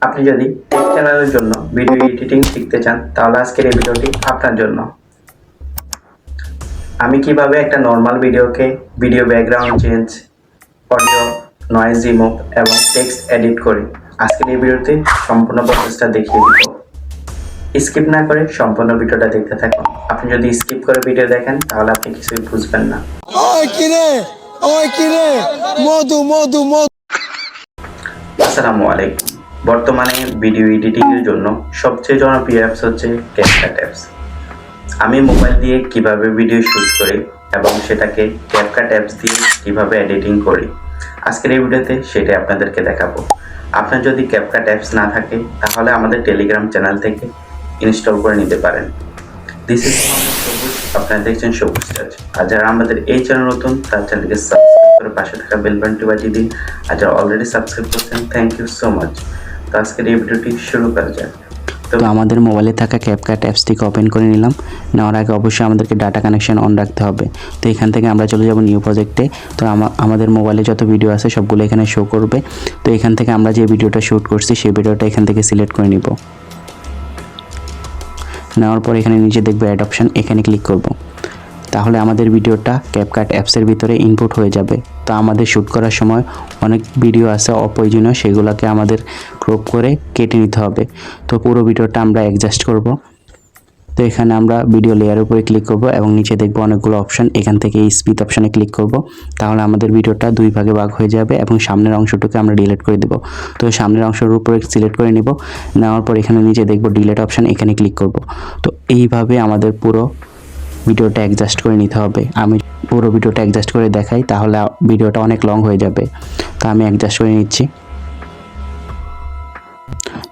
আপনি যদি টেক চ্যানেলের জন্য ভিডিও এডিটিং শিখতে চান তাহলে আজকের এই ভিডিওটি আপনার জন্য। আমি কিভাবে একটা নর্মাল ভিডিওকে video background change, audio noise remove এবং টেক্সট এডিট করি আজকের এই ভিডিওতে সম্পূর্ণ প্রসেসটা দেখিয়ে দিব। স্কিপ না করে সম্পূর্ণ ভিডিওটা দেখতে থাকুন। আপনি যদি স্কিপ করে ভিডিও দেখেন তাহলে আপনি কিছুই বুঝবেন না। আসসালামু আলাইকুম। বর্তমানে ভিডিও এডিটিং এর জন্য সবচেয়ে জনপ্রিয় অ্যাপস হচ্ছে ক্যাপকাট অ্যাপস। আমি মোবাইল দিয়ে কিভাবে ভিডিও শুট করি এবং সেটাকে ক্যাপকাট অ্যাপস দিয়ে কিভাবে এডিটিং করি আজকের এই ভিডিওতে সেটাই আপনাদেরকে দেখাবো। আপনার যদি ক্যাপকাট অ্যাপস না থাকে তাহলে আমাদের টেলিগ্রাম চ্যানেল থেকে ইনস্টল করে নিতে পারেন। দিস ইজ সবুজ, আপনারা দেখছেন সবুজ টাচ। আর যারা আমাদের এই চ্যানেল নতুন তার চ্যানেলকে সাবস্ক্রাইব করে পাশে থাকা বেল বাটনটি বাজিয়ে দিন। আর যারা অলরেডি সাবস্ক্রাইব করছেন থ্যাংক ইউ সো মাচ। তো আজকের এই ভিডিওটি শুরু করা যাক। তো আমাদের মোবাইলে থাকা ক্যাপকাট অ্যাপসটিকে ওপেন করে নিলাম। নেওয়ার আগে অবশ্যই আমাদেরকে ডাটা কানেকশন অন রাখতে হবে। তো এখান থেকে আমরা চলে যাব নিউ প্রজেক্টে। তো আমাদের মোবাইলে যত ভিডিও আছে সবগুলো এখানে শো করবে। তো এখান থেকে আমরা যে ভিডিওটা শ্যুট করছি সেই ভিডিওটা এখান থেকে সিলেক্ট করে নিব। নেওয়ার পর এখানে নিচে দেখবে অ্যাড অপশন, এখানে ক্লিক করব। তাহলে আমাদের ভিডিওটা ক্যাপকাট অ্যাপসের ভিতরে ইনপুট হয়ে যাবে। তো আমাদের শ্যুট করার সময় অনেক ভিডিও আছে অপ্রয়োজনীয়, সেগুলোকে আমাদের ক্রপ করে কেটে নিতে হবে। তো পুরো ভিডিওটা আমরা অ্যাডজাস্ট করব। তো এখানে আমরা ভিডিও লেয়ারের উপরে ক্লিক করব এবং নিচে দেখব অনেকগুলো অপশন, এখান থেকে স্পিড অপশানে ক্লিক করব। তাহলে আমাদের ভিডিওটা দুই ভাগে ভাগ হয়ে যাবে এবং সামনের অংশটুকু আমরা ডিলিট করে দেব। তো সামনের অংশের উপরে সিলেক্ট করে নিব। নেওয়ার পর এখানে নিচে দেখব ডিলিট অপশান, এখানে ক্লিক করব। তো এইভাবে আমাদের পুরো ভিডিওটা অ্যাডজাস্ট করে নিতে হবে। আমি পুরো ভিডিওটা অ্যাডজাস্ট করে দেখাই, তাহলে ভিডিওটা অনেক লং হয়ে যাবে। তো আমি অ্যাডজাস্ট করে নিচ্ছি।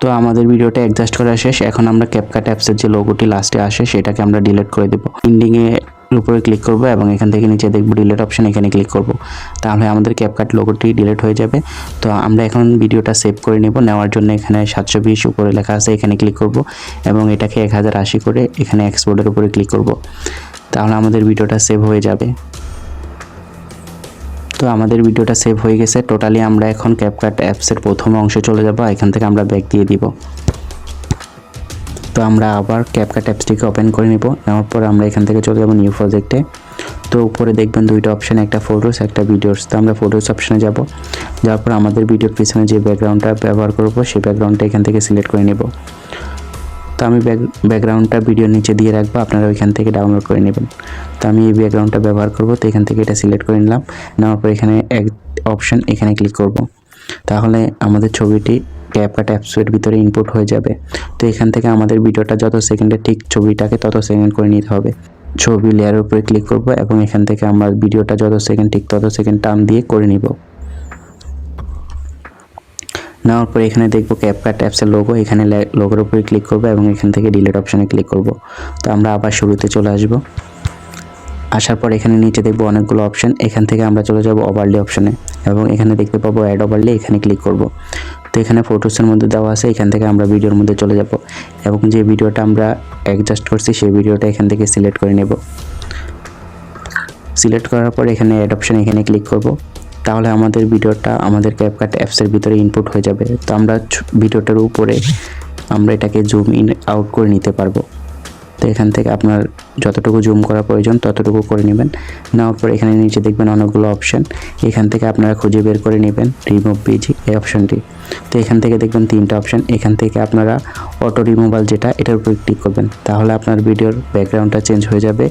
তো আমাদের ভিডিওটা অ্যাডজাস্ট করা শেষ। এখন আমরা ক্যাপকাট অ্যাপসের যে লোগোটি লাস্টে আসে সেটাকে আমরা ডিলিট করে দেব। এন্ডিংয়ে উপরে ক্লিক করব এবং এখান থেকে নিচে দেখব ডিলিট অপশন, এখানে ক্লিক করব। তাহলে আমাদের ক্যাপকাট লোগোটি ডিলিট হয়ে যাবে। তো আমরা এখন ভিডিওটা সেভ করে নেব। নেওয়ার জন্য এখানে 720 উপরে লেখা আছে, এখানে ক্লিক করব এবং এটাকে 1080 করে এখানে এক্সপোর্টের উপরে ক্লিক করব। তাহলে আমাদের ভিডিওটা সেভ হয়ে যাবে। তো আমাদের ভিডিওটা সেভ হয়ে গেছে। টোটালি আমরা এখন ক্যাপকাট অ্যাপসের প্রথম অংশে চলে যাব। এখান থেকে আমরা ব্যাক দিয়ে দিব। তো আমরা আবার ক্যাপকাট অ্যাপসটিকে ওপেন করে নিব। নেওয়ার পর আমরা এখান থেকে চলে যাব নিউ প্রজেক্টে। তো উপরে দেখবেন দুইটা অপশান, একটা ফটোস একটা ভিডিওস। তো আমরা ফটোস অপশানে যাব। যাওয়ার পর আমাদের ভিডিওর পিছনে যে ব্যাকগ্রাউন্ডটা ব্যবহার করব সেই ব্যাকগ্রাউন্ডটা এখান থেকে সিলেক্ট করে নেব। তো আমি ব্যাকগ্রাউন্ডটা ভিডিওর নিচে দিয়ে রাখবো, আপনারা ওইখান থেকে ডাউনলোড করে নেবেন। তো আমি এই ব্যাকগ্রাউন্ডটা ব্যবহার করব। তো এখান থেকে এটা সিলেক্ট করে নিলাম। নেওয়ার পর এখানে এক অপশান, এখানে ক্লিক করব। তাহলে আমাদের ছবিটি ক্যাপকাট অ্যাপসের ভিতরে ইনপুট হয়ে যাবে। তো এখান থেকে আমাদের ভিডিওটা যত সেকেন্ডে ঠিক ছবিটাকে তত সেকেন্ড করে নিতে হবে। ছবি লেয়ারের উপরে ক্লিক করব এবং এখান থেকে আমরা ভিডিওটা যত সেকেন্ড ঠিক তত সেকেন্ড টার্ম দিয়ে করে নিব। নেওয়ার পর এখানে দেখব ক্যাপকাট অ্যাপসের লোগো, এখানে লোগোর উপরে ক্লিক করব এবং এখান থেকে ডিলিট অপশানে ক্লিক করব। তো আমরা আবার শুরুতে চলে আসব। আসার পর এখানে নিচে দেখব অনেকগুলো অপশান, এখান থেকে আমরা চলে যাব ওভারলে অপশানে এবং এখানে দেখতে পাবো অ্যাড ওভারলে, এখানে ক্লিক করব। তো এখানে ফটোসের মধ্যে দেওয়া আছে, এখান থেকে আমরা ভিডিওর মধ্যে চলে যাব এবং যে ভিডিওটা আমরা অ্যাডজাস্ট করছি সেই ভিডিওটা এখান থেকে সিলেক্ট করে নেব। সিলেক্ট করার পর এখানে অ্যাড অপশান, এখানে ক্লিক করব। তাহলে আমাদের ভিডিওটা আমাদের ক্যাপকাট অ্যাপসের ভিতরে ইনপুট হয়ে যাবে। তো আমরা ভিডিওটার উপরে আমরা এটাকে জুম ইন আউট করে নিতে পারবো। তো এখান থেকে আপনার যতটুকু জুম করা প্রয়োজন ততটুকু করে নেবেন। নেওয়ার পর এখানে নিচে দেখবেন অনেকগুলো অপশান, এখান থেকে আপনারা খুঁজে বের করে নেবেন রিমুভ পিজি এই অপশানটি। তো এখান থেকে দেখবেন তিনটা অপশান, এখান থেকে আপনারা অটো রিমুভাল যেটা এটার উপরে ক্লিক করবেন। তাহলে আপনার ভিডিওর ব্যাকগ্রাউন্ডটা চেঞ্জ হয়ে যাবে।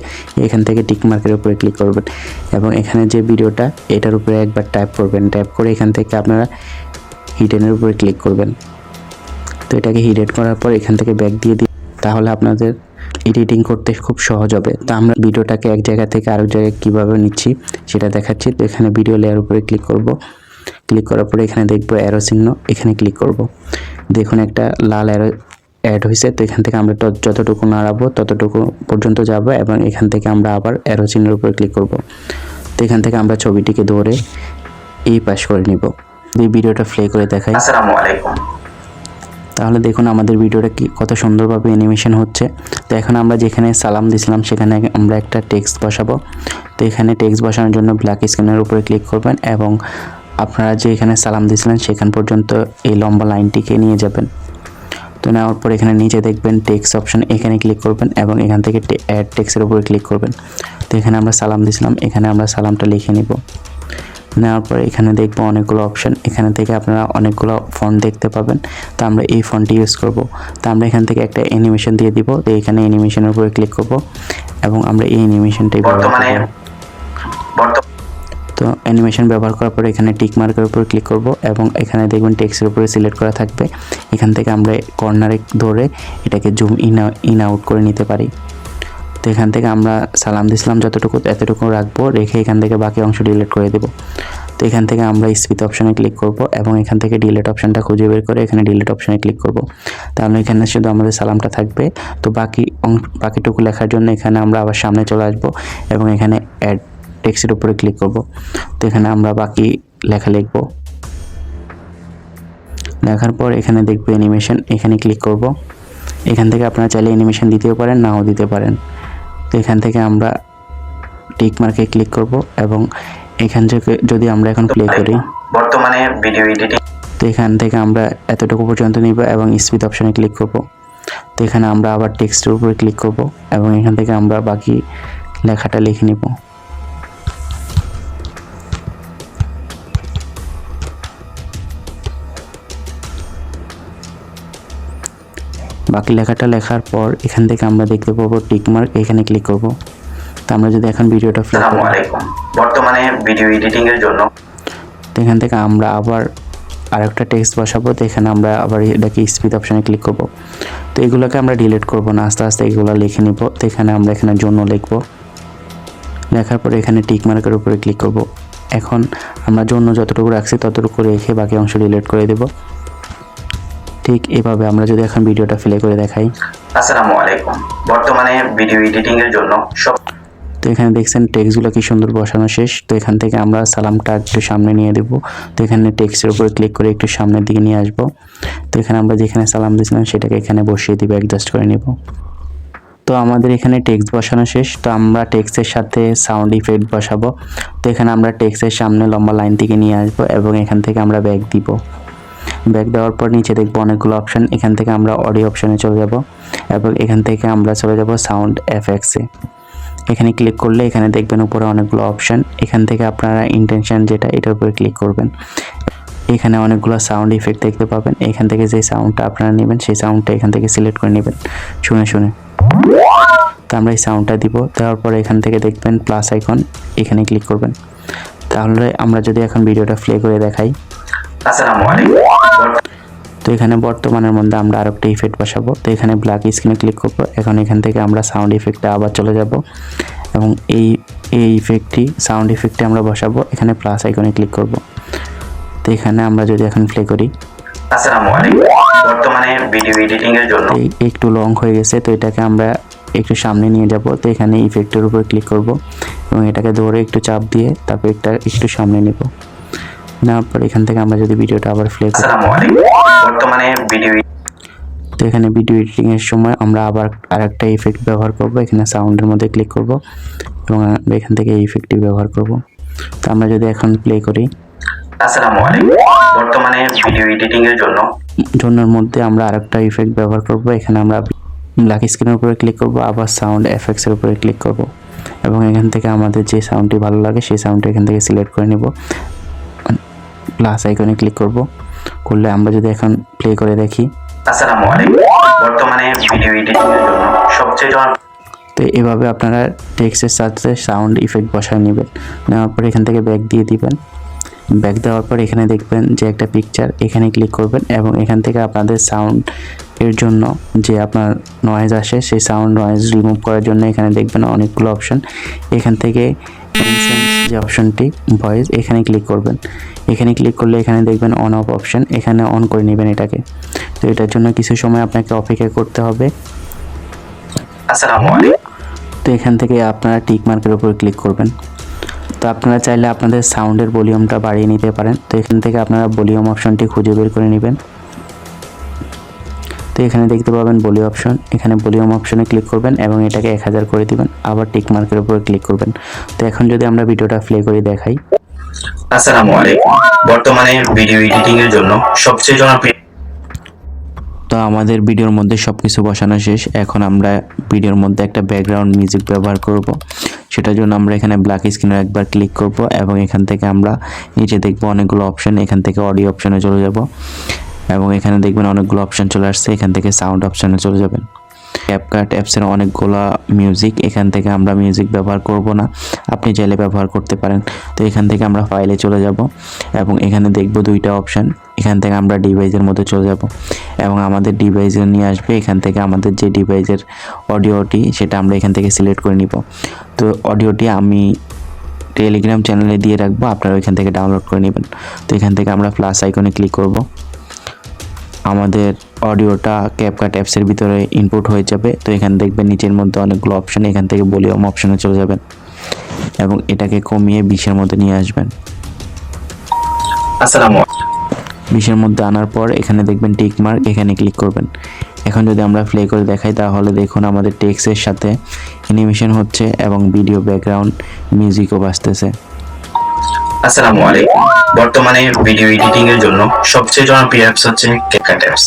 এখান থেকে টিক মার্কের উপরে ক্লিক করবেন এবং এখানে যে ভিডিওটা এটার উপরে একবার ট্যাপ করবেন। ট্যাপ করে এখান থেকে আপনারা হিডেনের উপরে ক্লিক করবেন। তো এটাকে হিডেন করার পর এখান থেকে ব্যাক দিয়ে দিন। তাহলে আপনাদের এডিটিং করতে খুব সহজ হবে। তো আমরা ভিডিওটাকে এক জায়গা থেকে আরেক জায়গায় কীভাবে নিচ্ছি সেটা দেখাচ্ছি। তো এখানে ভিডিও লেয়ার উপরে ক্লিক করব। ক্লিক করার পরে এখানে দেখব অ্যারো চিহ্ন, এখানে ক্লিক করব। দেখুন একটা লাল অ্যারো অ্যাড হয়েছে। তো এখান থেকে আমরা যতটুকু নাড়াবো ততটুকু পর্যন্ত যাব এবং এখান থেকে আমরা আবার অ্যারো চিহ্নের উপরে ক্লিক করব। তো এখান থেকে আমরা ছবিটিকে ধরে এই পাশ করে নিব। এই ভিডিওটা প্লে করে দেখাই। আসসালামু আলাইকুম। তাহলে দেখুন আমাদের ভিডিওটা কি কত সুন্দরভাবে অ্যানিমেশন হচ্ছে। তো এখন আমরা যেখানে সালাম দিছিলাম সেখানে আমরা একটা টেক্সট বসাবো। তো এখানে টেক্সট বসানোর জন্য ব্ল্যাক স্ক্রিনের উপরে ক্লিক করবেন এবং আপনারা যে এখানে সালাম দিয়েছিলেন সেখান পর্যন্ত এই লম্বা লাইনটিকে নিয়ে যাবেন। তো নেওয়ার পর এখানে নিচে দেখবেন টেক্সট অপশন, এখানে ক্লিক করবেন এবং এখান থেকে অ্যাড টেক্সটের উপরে ক্লিক করবেন। তো এখানে আমরা সালাম দিয়েছিলাম, এখানে আমরা সালামটা লিখে নিব। নেওয়ার পর এখানে দেখবো অনেকগুলো অপশন, এখানে থেকে আপনারা অনেকগুলো ফন্ট দেখতে পাবেন। তো আমরা এই ফন্টটি ইউজ করব। তো আমরা এখান থেকে একটা অ্যানিমেশন দিয়ে দিব। তো এখানে অ্যানিমেশনের উপরে ক্লিক করব এবং আমরা এই অ্যানিমেশনটাই ব্যবহার করব। তো অ্যানিমেশন ব্যবহার করার পরে এখানে টিক মার্কের উপর ক্লিক করব এবং এখানে দেখবেন টেক্সটের উপরে সিলেক্ট করা থাকবে। এখান থেকে আমরা কর্নারে ধরে এটাকে জুম ইন আউট করে নিতে পারি। তো এখান থেকে আমরা সালাম দিয়েছিলাম যতটুকু এতটুকু রাখবো, রেখে এখান থেকে বাকি অংশ ডিলিট করে দেব। তো এখান থেকে আমরা স্পিড অপশনে ক্লিক করব এবং এখান থেকে ডিলিট অপশনটা খুঁজে বের করে এখানে ডিলিট অপশনে ক্লিক করব। তাহলে এখানে শুধু আমাদের সালামটা থাকবে। তো বাকিটুকু লেখার জন্য এখানে আমরা আবার সামনে চলে আসব এবং এখানে অ্যাড টেক্সটের উপরে ক্লিক করব। তো এখানে আমরা বাকি লেখা লিখব। লেখার পর এখানে দেখব অ্যানিমেশন, এখানে ক্লিক করব। এখান থেকে আপনারা চাইলে অ্যানিমেশন দিতেও পারেন, নাও দিতে পারেন। তো এখান থেকে আমরা টিক মার্কে ক্লিক করব এবং এখান থেকে যদি আমরা এখন প্লে করি বর্তমানে ভিডিও এডিটিং, তো এখান থেকে আমরা এতটুকু পর্যন্ত নিব এবং স্পিড অপশনে ক্লিক করব। তো এখানে আমরা আবার টেক্সটের উপরে ক্লিক করব এবং এখান থেকে আমরা বাকি লেখাটা লিখে নিব। বাকি লেখাটা লেখার পর এখান থেকে আমরা দেখতে পাবো টিক মার্ক, এখানে ক্লিক করব। তো আমরা যদি এখন ভিডিওটা প্লে আসসালামু আলাইকুম, বর্তমানে ভিডিও এডিটিং এর জন্য, তো এখান থেকে আমরা আবার আরেকটা টেক্সট বসাবো। তো এখানে আমরা আবার এটাকে স্পিড অপশনে ক্লিক করব। তো এগুলোকে আমরা ডিলিট করব না, আস্তে আস্তে এগুলো লিখে নিব। তো এখানে আমরা এখানে জন্য লিখব, লেখার পরে এখানে টিক মার্কের উপরে ক্লিক করব। এখন আমরা জন্য যতটুকু রাখছি ততটুকু রেখে বাকি অংশ ডিলিট করে দেব। ঠিক এভাবে আমরা যদি এখন ভিডিওটা প্লে করে দেখাই। আসসালামু আলাইকুম, বর্তমানে ভিডিও এডিটিং এর জন্য সব, তো এখানে দেখছেন টেক্সটগুলো কি সুন্দর বসানো শেষ। তো এখান থেকে আমরা সালামটা একটু সামনে নিয়ে দেব। তো এখানে টেক্সটের উপরে ক্লিক করে একটু সামনের দিকে নিয়ে আসব। তো এখানে আমরা যেখানে সালাম দিয়েছিলাম সেটাকে এখানে বসিয়ে দিব, অ্যাডজাস্ট করে নেব। তো আমাদের এখানে টেক্সট বসানো শেষ। তো আমরা টেক্সটের সাথে সাউন্ড ইফেক্ট বসাবো। তো এখানে আমরা টেক্সটের সামনে লম্বা লাইন থেকে নিয়ে আসবো এবং এখান থেকে আমরা ব্যাক দিব। ব্যাক দেওয়ার পর নিচে দেখবো অনেকগুলো অপশন, এখান থেকে আমরা অডিও অপশনে চলে যাব এবং এখান থেকে আমরা চলে যাব সাউন্ড এফেক্টসে। এখানে ক্লিক করলে এখানে দেখবেন উপরে অনেকগুলো অপশন, এখান থেকে আপনারা ইন্টেনশন যেটা এটার উপরে ক্লিক করবেন। এখানে অনেকগুলো সাউন্ড ইফেক্ট দেখতে পাবেন। এখান থেকে যে সাউন্ডটা আপনারা নেবেন সেই সাউন্ডটা এখান থেকে সিলেক্ট করে নেবেন শুনে শুনে। তো আমরা এই সাউন্ডটা দিব, দেওয়ার পরে এখান থেকে দেখবেন প্লাস আইকন, এখানে ক্লিক করবেন। তাহলে আমরা যদি এখন ভিডিওটা প্লে করে দেখাই। আসসালামু আলাইকুম, তো এখানে বর্তমানের মধ্যে আমরা আরেকটা ইফেক্ট বসাবো। তো এখানে ব্ল্যাক স্ক্রিনে ক্লিক করবো। এখন এখান থেকে আমরা সাউন্ড ইফেক্টে আবার চলে যাব এবং এই ইফেক্টটি সাউন্ড ইফেক্টে আমরা বসাবো। এখানে প্লাস আইকনে ক্লিক করব। তো এখানে আমরা যদি এখন প্লে করি। আসসালামু আলাইকুম, বর্তমানে ভিডিও এডিটিং এর জন্য একটু লং হয়ে গেছে, তো এটাকে আমরা একটু সামনে নিয়ে যাব। তো এখানে ইফেক্টের উপর ক্লিক করব এবং এটাকে ধরে একটু চাপ দিয়ে তারপর এটা একটু সামনে নেব। নেওয়ার পর এখান থেকে আমরা যদি ভিডিওটা আবার প্লে করি। আসসালামু আলাইকুম, বর্তমানে ভিডিও, তো এখানে ভিডিও এডিটিং এর সময় আমরা আবার আরেকটা ইফেক্ট ব্যবহার করব। এখানে সাউন্ডের মধ্যে ক্লিক করব এবং এখান থেকে এই ইফেক্টটি ব্যবহার করব। তো আমরা যদি এখন প্লে করি। আসসালামু আলাইকুম, বর্তমানে ভিডিও এডিটিং এর জন্যর মধ্যে আমরা আরেকটা ইফেক্ট ব্যবহার করব। এখানে আমরা ব্ল্যাক স্ক্রিনের উপরে ক্লিক করব, আবার সাউন্ড এফেক্টস এর উপরে ক্লিক করব এবং এখান থেকে আমাদের যে সাউন্ডটি ভালো লাগে সেই সাউন্ডটা এখান থেকে সিলেক্ট করে নেব। প্লাস আইকনে ক্লিক করব, করলে আমরা যদি এখন প্লে করে দেখি। আসসালামু আলাইকুম, বর্তমানে ভিডিও এডিটিং এর জন্য সবচেয়ে তো এভাবে আপনারা টেক্সটের সাথে সাউন্ড ইফেক্ট বসায় নেবেন। নেওয়ার পর এখান থেকে ব্যাক দিয়ে দিবেন। ব্যাক দেওয়ার পর এখানে দেখবেন যে একটা পিকচার, এখানে ক্লিক করবেন এবং এখান থেকে আপনাদের সাউন্ড এর জন্য যে আপনার নয়েজ আসে সেই সাউন্ড নয়েজ রিমুভ করার জন্য এখানে দেখবেন অনেকগুলো অপশন। এখান থেকে যে অপশনটি ভয়েস, এখানে ক্লিক করবেন। এখানে ক্লিক করলে এখানে দেখবেন অন অফ অপশন, এখানে অন করে নেবেন এটাকে। তো এটার জন্য কিছু সময় আপনাকে অপেক্ষা করতে হবে। আসসালামু আলাইকুম, তো এখান থেকে আপনারা টিক মার্কের উপর ক্লিক করবেন। তো আপনারা চাইলে আপনাদের সাউন্ডের ভলিউমটা বাড়িয়ে নিতে পারেন। তো এখান থেকে আপনারা ভলিউম অপশনটি খুঁজে বের করে নেবেন। তো এখানে দেখতে পাবেন ভলিউম অপশন, এখানে ভলিউম অপশনে ক্লিক করবেন এবং এটাকে 1000 করে দিবেন, আবার টিক মার্কের উপর ক্লিক করবেন। তো এখন যদি আমরা ভিডিওটা প্লে করে দেখাই। আসসালামু আলাইকুম। বর্তমানে ভিডিও এডিটিং এর জন্য সবচেয়ে জনপ্রিয়। তো আমাদের ভিডিওর মধ্যে সব কিছু বসানো শেষ। এখন আমরা ভিডিওর মধ্যে একটা ব্যাকগ্রাউন্ড মিউজিক ব্যবহার করব। সেটার জন্য আমরা এখানে ব্ল্যাক স্ক্রিনে একবার ক্লিক করব এবং এখান থেকে আমরা নিচে দেখব অনেকগুলো অপশন। এখান থেকে অডিও অপশনে চলে যাব এবং এখানে দেখবেন অনেকগুলো অপশন চলে আসছে। এখান থেকে সাউন্ড অপশনে চলে যাবেন। ক্যাপকাট অ্যাপসের অনেকগুলো মিউজিক, এখান থেকে আমরা মিউজিক ব্যবহার করব না, আপনি চাইলে ব্যবহার করতে পারেন। তো এখান থেকে আমরা ফাইলে চলে যাব এবং এখানে দেখব দুইটা অপশন। এখান থেকে আমরা ডিভাইসের মধ্যে চলে যাব এবং আমাদের ডিভাইসে নিয়ে আসবে। এখান থেকে আমাদের যে ডিভাইসের অডিওটি সেটা আমরা এখান থেকে সিলেক্ট করে নিব। তো অডিওটি আমি টেলিগ্রাম চ্যানেলে দিয়ে রাখবো, আপনারা ওইখান থেকে ডাউনলোড করে নেবেন। তো এখান থেকে আমরা প্লাস আইকনে ক্লিক করব। আমাদের অডিওটা ক্যাপকাট অ্যাপসের ভিতরে ইনপুট হয়ে যাবে। তো এখানে দেখবেন নিচের মধ্যে অনেকগুলো অপশন, এখান থেকে ভলিউম অপশনে চলে যাবেন এবং এটাকে কমিয়ে 20-এর মধ্যে নিয়ে আসবেন। আসসালামু 20-এর মধ্যে আনার পর এখানে দেখবেন টিক মার্ক, এখানে ক্লিক করবেন। এখন যদি আমরা প্লে করে দেখাই তাহলে দেখুন আমাদের টেক্সটের সাথে অ্যানিমেশন হচ্ছে এবং ভিডিও ব্যাকগ্রাউন্ড মিউজিকও বাজতেছে। আসসালামু আলাইকুম। বর্তমানে ভিডিও এডিটিং এর জন্য সবচেয়ে জনপ্রিয় অ্যাপস হচ্ছে ক্যাপকাট অ্যাপস।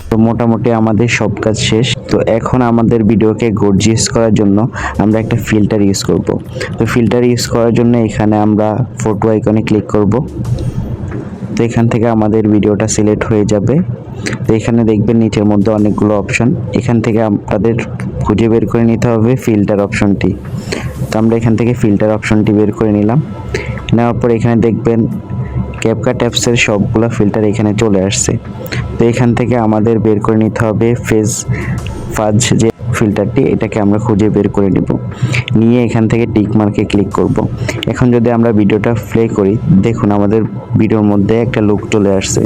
তো মোটামুটি আমাদের সব কাজ শেষ। তো এখন আমাদের ভিডিওকে গর্জিয়াস করার জন্য আমরা একটা ফিল্টার ইউজ করব। তো ফিল্টার ইউজ করার জন্য এখানে আমরা ফটো আইকনে ক্লিক করব। তো এখান থেকে আমাদের ভিডিওটা সিলেক্ট হয়ে যাবে। তো এখানে দেখবেন নিচের মধ্যে অনেকগুলো অপশন, এখান থেকে আপনাদের খুঁজে বের করে নিতে হবে ফিল্টার অপশনটি। তো আমরা এখান থেকে ফিল্টার অপশনটি বের করে নিলাম। নেওয়ার পর এখানে দেখবেন ক্যাপকাট অ্যাপসের সবগুলো ফিল্টার এখানে চলে আসছে। তো এখান থেকে আমাদের বের করে নিতে হবে ফেজ ফাজ যে ফিল্টারটি, এটাকে আমরা খুঁজে বের করে নিব। নিয়ে এখান থেকে টিক মার্কে ক্লিক করব। এখন যদি আমরা ভিডিওটা প্লে করি, দেখুন আমাদের ভিডিওর মধ্যে একটা লুক চলে আসছে।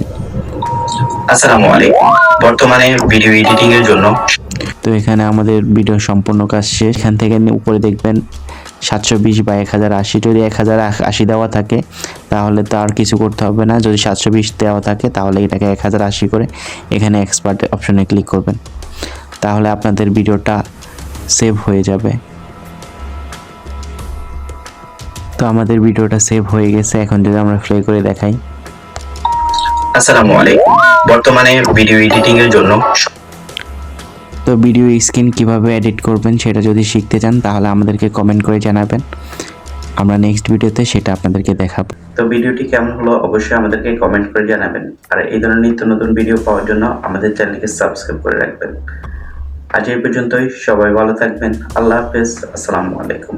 আসসালামু আলাইকুম। বর্তমানে ভিডিও এডিটিং এর জন্য তো এখানে আমাদের ভিডিও সম্পূর্ণ কাজ শেষ। এখান থেকে উপরে দেখবেন 720 বা 1080, যদি 1080 দেওয়া থাকে তাহলে তো আর কিছু করতে হবে না। যদি 720 দেওয়া থাকে তাহলে এটাকে 1080 করে এখানে এক্সপার্ট অপশনে ক্লিক করবেন, তাহলে আপনাদের ভিডিওটা সেভ হয়ে যাবে। তো আমাদের ভিডিওটা সেভ হয়ে গেছে। এখন যদি আমরা প্লে করে দেখাই। আসসালামু আলাইকুম। বর্তমানে ভিডিও এডিটিং এর জন্য তো ভিডিও স্ক্রিন কিভাবে এডিট করবেন সেটা যদি শিখতে চান তাহলে আমাদেরকে কমেন্ট করে জানাবেন, আমরা নেক্সট ভিডিওতে সেটা আপনাদেরকে দেখাবো। তো ভিডিওটি কেমন হলো অবশ্যই আমাদেরকে কমেন্ট করে জানাবেন। আর এই ধরনের নিত্য নতুন ভিডিও পাওয়ার জন্য আমাদের চ্যানেলকে সাবস্ক্রাইব করে রাখবেন। আজ এই পর্যন্তই, সবাই ভালো থাকবেন। আল্লাহ হাফেজ। আসসালামু আলাইকুম।